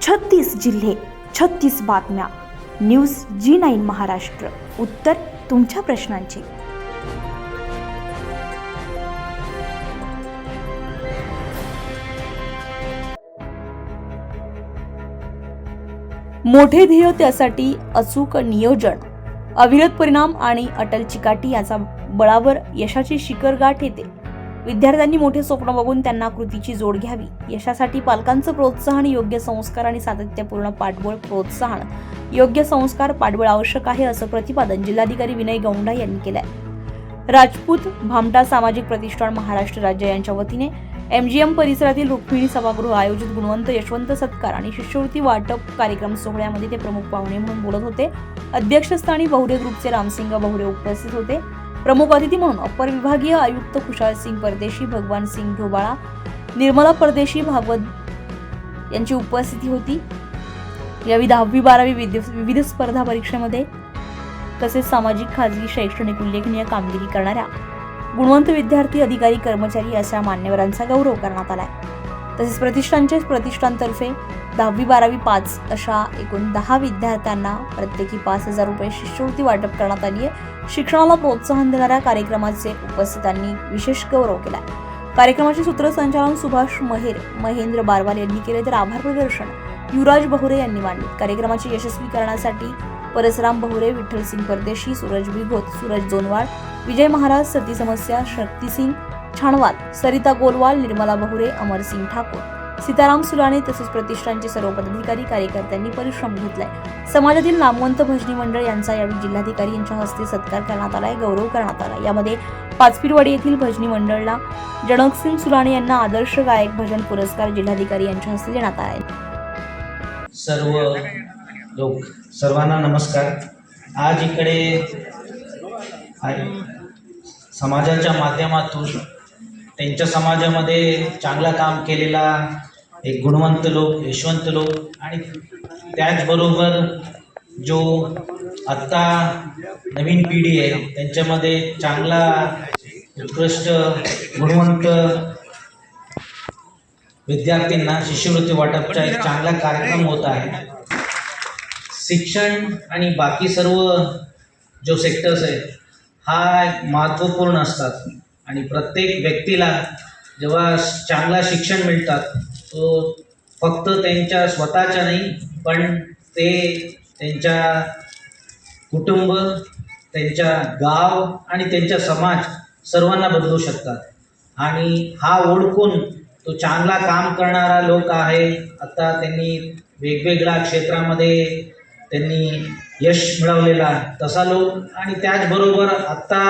36 जिल्हे, 36 बातम्या. News G9 Maharashtra. उत्तर तुमच्या प्रश्नांची. मोठे ध्येय, त्यासाठी अचूक नियोजन, अविरत परिणाम आणि अटल चिकाटी याचा बळावर यशाची शिखर गाठ येते. विद्यार्थ्यांनी मोठे स्वप्न बघून त्यांना कृतीची जोड घ्यावी. यशासाठी पालकांचं प्रोत्साहन, योग्य संस्कार आणि सातत्यपूर्ण पाठबळ. प्रोत्साहन, योग्य संस्कार, पाठबळ आवश्यक आहे, असं प्रतिपादन जिल्हाधिकारी विनय गौंडा यांनी केलंय. राजपूत भामटा सामाजिक प्रतिष्ठान महाराष्ट्र राज्य यांच्या वतीने MGM परिसरातील रुक्मिणी सभागृह आयोजित गुणवंत यशवंत सत्कार आणि शिष्यवृत्ती वाटप कार्यक्रम सोहळ्यामध्ये ते प्रमुख पाहुणे म्हणून बोलत होते. अध्यक्षस्थानी बहुरे ग्रुपचे रामसिंग बहुरे उपस्थित होते. प्रमुख अतिथी म्हणून अपर विभागीय आयुक्त खुशाल सिंग परदेशी, भगवान सिंग ढोबाळा, निर्मला परदेशी, भागवत यांची उपस्थिती होती. यावेळी 10वी-12वी विविध स्पर्धा परीक्षेमध्ये तसेच सामाजिक, खाजगी, शैक्षणिक उल्लेखनीय कामगिरी करणाऱ्या गुणवंत विद्यार्थी, अधिकारी, कर्मचारी अशा मान्यवरांचा गौरव करण्यात आलाय. तसेच प्रतिष्ठानतर्फे 10वी-12वी 5 अशा एकूण 10 विद्यार्थ्यांना प्रत्येकी 5,000 रुपये शिष्यवृत्ती वाटप करण्यात आली आहे. शिक्षणाला प्रोत्साहन देणाऱ्या कार्यक्रमाचे उपस्थितांनी विशेष गौरव केला. कार्यक्रमाचे सूत्रसंचालन सुभाष महेंद्र बारवाल यांनी केले, तर आभार प्रदर्शन युवराज बहुरे यांनी मांडले. कार्यक्रमाचे यशस्वी करण्यासाठी परसराम बहुरे, विठ्ठलसिंग परदेशी, सूरज बिघोत, सूरज जोनवाड, विजय महाराज, सती समस्या, शक्तिसिंग छाणवाल, सरिता गोलवाल, निर्मला बहुरे, अमरसिंग ठाकूर, सीताराम सुलाने तसेच प्रतिष्ठानचे सर्व पदाधिकारी, कार्यकर्त्यांनी परिश्रम घेतलाय. समाजातील नामवंत भजनी मंडळ यांचा यावेळी जिल्हाधिकारी यांच्या हस्ते सत्कार करण्यात आलाय, गौरव करण्यात आला. यामध्ये पाचपीरवाडी येथील भजनी मंडळला जनकसिंग सुलाने यांना आदर्श गायक भजन पुरस्कार जिल्हाधिकारी यांच्या हस्ते देण्यात आला. सर्वांना नमस्कार. आज इकडे समाजाच्या माध्यमातून त्यांच्या समाजामध्ये चांगला काम केलेला एक गुणवंत लोक, यशवंत लोक आणि त्याचबरोबर जो आत्ता नवीन पिढी आहे त्यांच्यामध्ये चांगला उत्कृष्ट गुणवंत विद्यार्थ्यांना शिष्यवृत्ती वाटपचा एक चांगला कार्यक्रम होत आहे. शिक्षण आणि बाकी सर्व जो सेक्टर्स आहेत हा एक महत्त्वपूर्ण असतात आणि प्रत्येक व्यक्तीला जेव्हा चांगला शिक्षण मिळतात तो फक्त त्यांच्या स्वतःच्या नाही पण ते त्यांच्या कुटुंब, त्यांच्या गाव आणि त्यांचा समाज सर्वांना बदलू शकतात. आणि हा ओळखून तो चांगला काम करणारा लोक आहे. आता त्यांनी वेगवेगळ्या क्षेत्रामध्ये त्यांनी यश मिळवलेला तसा लोक आणि त्याचबरोबर आत्ता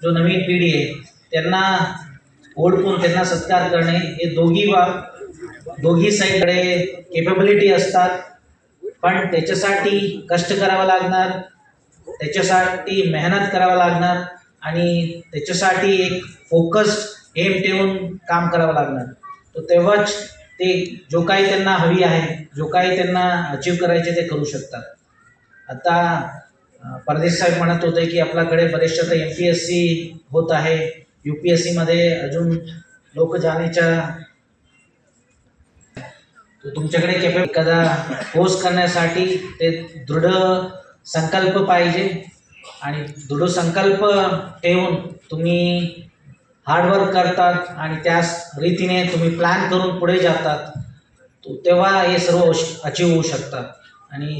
जो नवीन पिढी आहे त्यांना ओळखून त्यांना सत्कार करणे हे दोघी साईडकडे केपेबिलिटी असतात. पण त्याच्यासाठी कष्ट करावं लागणार, त्याच्यासाठी मेहनत करावं लागणार आणि त्याच्यासाठी एक फोकस्ड एम ठेवून काम करावं लागणार. तो तेव्हाच ते जो काही त्यांना हवी आहे, जो काही त्यांना अचीव करायचे ते करू शकतात. आता परदेश साहेब म्हणत होते की आपल्याकडे बरेचसे आता MPSC होत आहे, UPSCमध्ये अजून लोक जाण्याच्या तुमच्याकडे एखादा कोर्स करण्यासाठी ते दृढ संकल्प पाहिजे आणि दृढ संकल्प ठेवून तुम्ही हार्डवर्क करतात आणि त्याच रीतीने तुम्ही प्लॅन करून पुढे जातात तेव्हा हे सर्व अचीव होऊ शकतात. आणि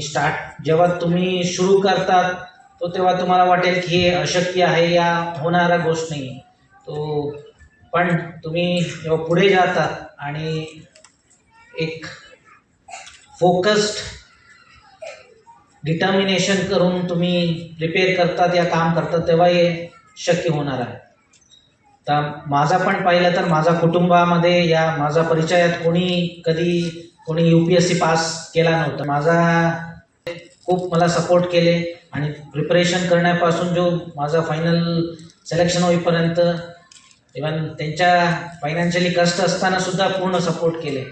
जेव्हा तुम्ही सुरू करतात तेव्हा तुम्हाला वाटेल की हे अशक्य आहे या होणारा गोष्ट नाही तो, पण तुम्ही जेव्हा पुढे जातात आणि एक फोकस्ड डिटर्मिनेशन करून तुम्ही प्रिपेअर करतात या काम करतात तेव्हा हे शक्य होणार आहे. तर माझा पण पाहिलं तर माझ्या कुटुंबामध्ये या माझा परिचयात कोणी UPSC पास केला नव्हता. खूप मला सपोर्ट केले आणि प्रिपरेशन करण्यापासून जो माझा फायनल सिलेक्शन होईपर्यंत इव्हन त्यांच्या फायनान्शियली कष्ट असताना सुद्धा पूर्ण सपोर्ट केले.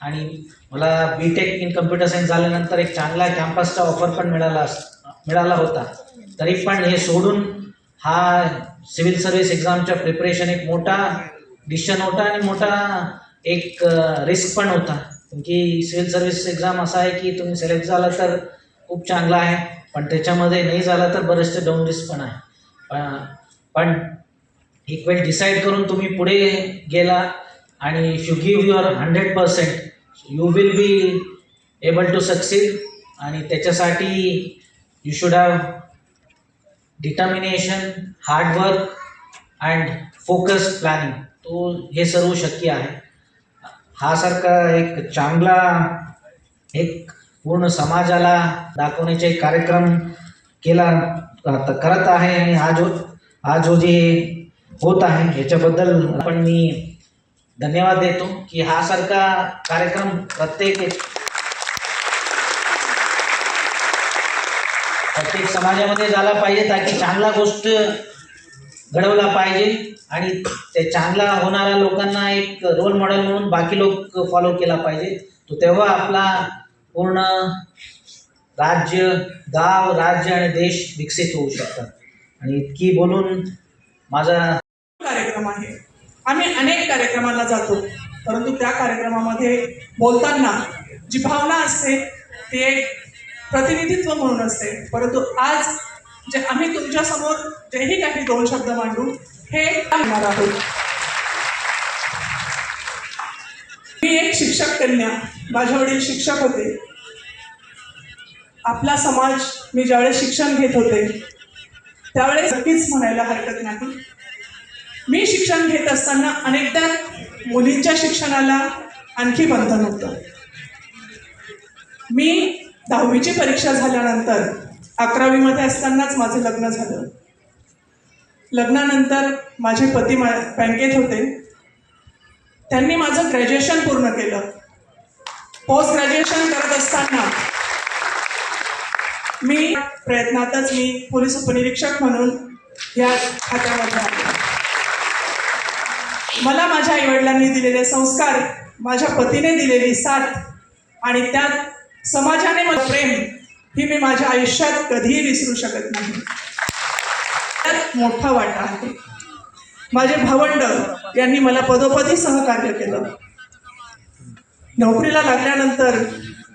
आणि मला BTech इन कम्प्युटर सायन्स झाल्यानंतर एक चांगला कॅम्पसचा ऑफर पण मिळाला होता. तरी पण हे सोडून हा सिव्हिल सर्व्हिस एक्झामच्या प्रिपरेशन एक मोठा डिसिजन होता आणि मोठा एक रिस्क पण होता. तुमची सिव्हिल सर्व्हिस एक्झाम असा आहे की तुम्ही सिलेक्ट झाला तर खूप चांगला आहे, पण त्याच्यामध्ये नाही झाला तर बरेचसे डाऊनरीज पण आहे. पण एक वेळ डिसाईड करून तुम्ही पुढे गेला आणि if you give your 100% you will be able to succeed. आणि त्याच्यासाठी you should have determination, hard work and focus planning. तो हे सर्व शक्य आहे. हा सारखा एक चांगला एक पूर्ण समाजाला दाखवण्याचे एक कार्यक्रम करत आहे. आणि हा जो जे होत आहे याच्याबद्दल पण मी धन्यवाद देतो की हा सारखा कार्यक्रम प्रत्येक समाजामध्ये झाला पाहिजे, ताकी चांगला गोष्ट घडवला पाहिजे आणि ते चांगला होणाऱ्या लोकांना एक रोल मॉडेल म्हणून बाकी लोक फॉलो केला पाहिजे. तो तेव्हा आपला पूर्ण राज्य, गाव, राज्य आणि देश विकसित होऊ शकतात. आणि इतकी बोलून माझा कार्यक्रम आहे. आम्ही अनेक कार्यक्रमाला जातो, परंतु त्या कार्यक्रमामध्ये बोलताना जी भावना असते ती एक प्रतिनिधित्व म्हणून असते. परंतु आज जे आम्ही तुमच्यासमोर जेही काही 2 शब्द मांडू हे म्हणणार आहोत. मी एक शिक्षक कन्या, माझे वडील शिक्षक होते. आपला समाज मी ज्यावेळेस शिक्षण घेत होते त्यावेळेस नक्कीच म्हणायला हरकत नाही. मी शिक्षण घेत असताना अनेकदा मुलींच्या शिक्षणाला आणखी बंधन होतं. मी 10वीची परीक्षा झाल्यानंतर 11वीमध्ये असतानाच माझं लग्न झालं. लग्नानंतर माझे पती बँकेत होते. त्यांनी माझं ग्रॅज्युएशन पूर्ण केलं. पोस्ट ग्रॅज्युएशन करत असताना मी प्रयत्नातच मी पोलीस उपनिरीक्षक म्हणून या खात्यामध्ये आले. मला माझ्या आईवडिलांनी दिलेले संस्कार, माझ्या पतीने दिलेली साथ आणि त्यात समाजाने मला प्रेम ही मी माझ्या आयुष्यात कधीही विसरू शकत नाही. त्यात मोठा वाटा आहे. माझे भावंड यांनी मला पदोपदी सहकार्य केलं. नोकरीला लागल्यानंतर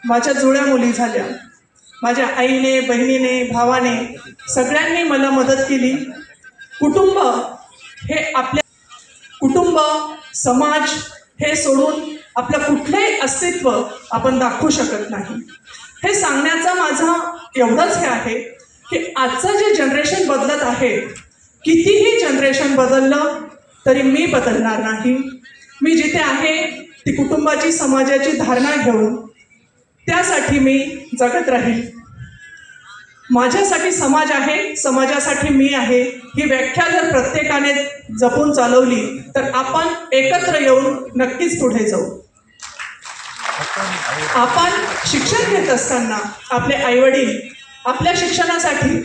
माझ्या जुळ्या मुली झाल्या. माझ्या आईने, बहिणीने, भावाने सगळ्यांनी मला मदत केली. कुटुंब हे आपल्या कुटुंब, समाज हे सोडून आपलं कुठलंही अस्तित्व आपण दाखवू शकत नाही. हे सांगण्याचा माझा एवढंच हे आहे की आजचं जे जनरेशन बदलत आहे, कितीही जनरेशन बदललं तरी मी बदलणार नाही. मी जिथे आहे ती कुटुंबाची, समाजाची धारणा घेऊन त्यासाठी मी जगत राहील. माझ्यासाठी समाज आहे, समाजासाठी मी आहे, ही व्याख्या जर प्रत्येकाने जपून चालवली तर आपण एकत्र येऊन नक्कीच पुढे जाऊ. आपण शिक्षण घेत असताना आपले आईवडील आपल्या शिक्षणासाठी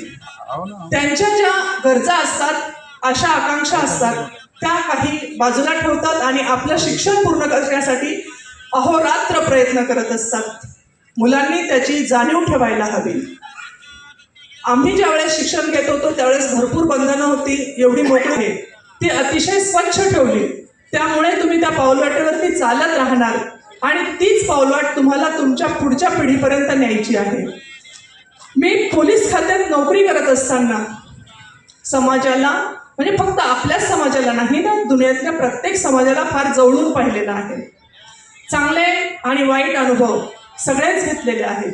त्यांच्या ज्या गरजा असतात, आशा आकांक्षा असतात, त्या काही बाजूला ठेवतात आणि आपलं शिक्षण पूर्ण करण्यासाठी अहोरात्र प्रयत्न करत असतात. मुलांनी त्याची जाणीव ठेवायला हवी. आम्ही ज्यावेळेस शिक्षण घेत होतो त्यावेळेस भरपूर बंधनं होती. एवढी मोकळी आहे ती अतिशय स्वच्छ ठेवली. त्यामुळे तुम्ही त्या पाऊलवाटेवरती चालत राहणार आणि तीच पाऊलवाट तुम्हाला तुमच्या पुढच्या पिढीपर्यंत न्यायची आहे. मी पोलीस खात्यात नोकरी करत असताना समाजाला, म्हणजे फक्त आपल्याच समाजाला नाही ना, दुनियातल्या प्रत्येक समाजाला फार जवळून पाहिलेलं आहे. चांगले आणि वाईट अनुभव सगळेच घेतलेले आहेत.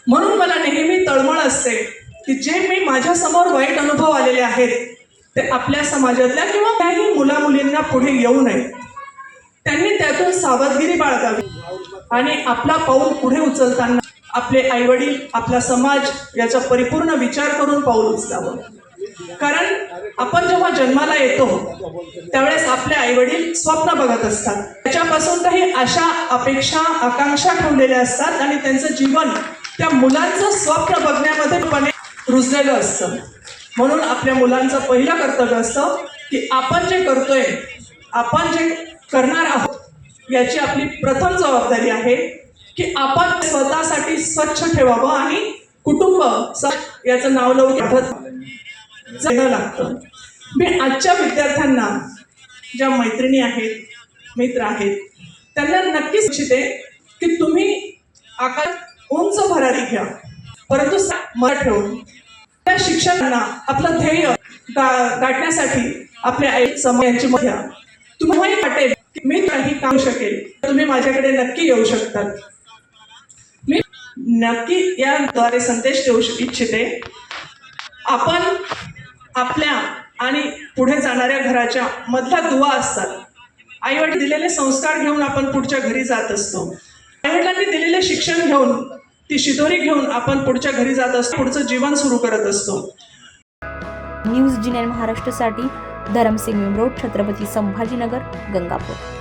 म्हणून मला नेहमी तळमळ असते की जे मी माझ्यासमोर वाईट अनुभव आलेले आहेत ते आपल्या समाजातल्या किंवा काही मुलामुलींना पुढे येऊ नये. त्यांनी त्यातून सावधगिरी बाळगावी आणि आपला पाऊल पुढे उचलताना आपले आईवडील, आपला समाज याचा परिपूर्ण विचार करून पाऊल उचलावं. कारण आपण जेव्हा जन्माला येतो त्यावेळेस आपले आईवडील स्वप्न बघत असतात. त्याच्यापासून काही आशा, अपेक्षा, आकांक्षा ठेवलेल्या असतात आणि त्यांचं जीवन त्या मुलांचं स्वप्न बघण्यामध्ये रुजलेलं असतं. म्हणून आपल्या मुलांचं पहिलं कर्तव्य असतं की आपण जे करतोय, आपण जे करणार आहोत, याची आपली प्रथम जबाबदारी आहे की आपण स्वतःसाठी स्वच्छ ठेवावं आणि कुटुंब याचं नाव लवकर जगणं लागतं. मी आजच्या विद्यार्थ्यांना, ज्या मैत्रिणी आहेत, मित्र आहेत, त्यांना नक्कीच इच्छिते की तुम्ही आकाशात उंच भरारी घ्या, परंतु मत ठेवून त्या शिक्षकांना आपलं ध्येय गाठण्यासाठी आपल्या आई समयांची मत घ्या. तुम्हालाही वाटेल की मी काही काम शकेल, तुम्ही माझ्याकडे नक्की येऊ शकतात. मी नक्की याद्वारे संदेश देऊ इच्छिते. आपण आपल्या आणि पुढे जाणाऱ्या घराच्या मधला दुवा असतात. आईवडील दिलेले संस्कार घेऊन आपण पुढच्या घरी जात असतो. आईवडिलांनी दिलेले शिक्षण घेऊन, ती शिदोरी घेऊन आपण पुढच्या घरी जात असतो, पुढचं जीवन सुरू करत असतो. न्यूज जी9 महाराष्ट्रासाठी धरमसिंग मिमरोड, छत्रपती संभाजीनगर, गंगापूर.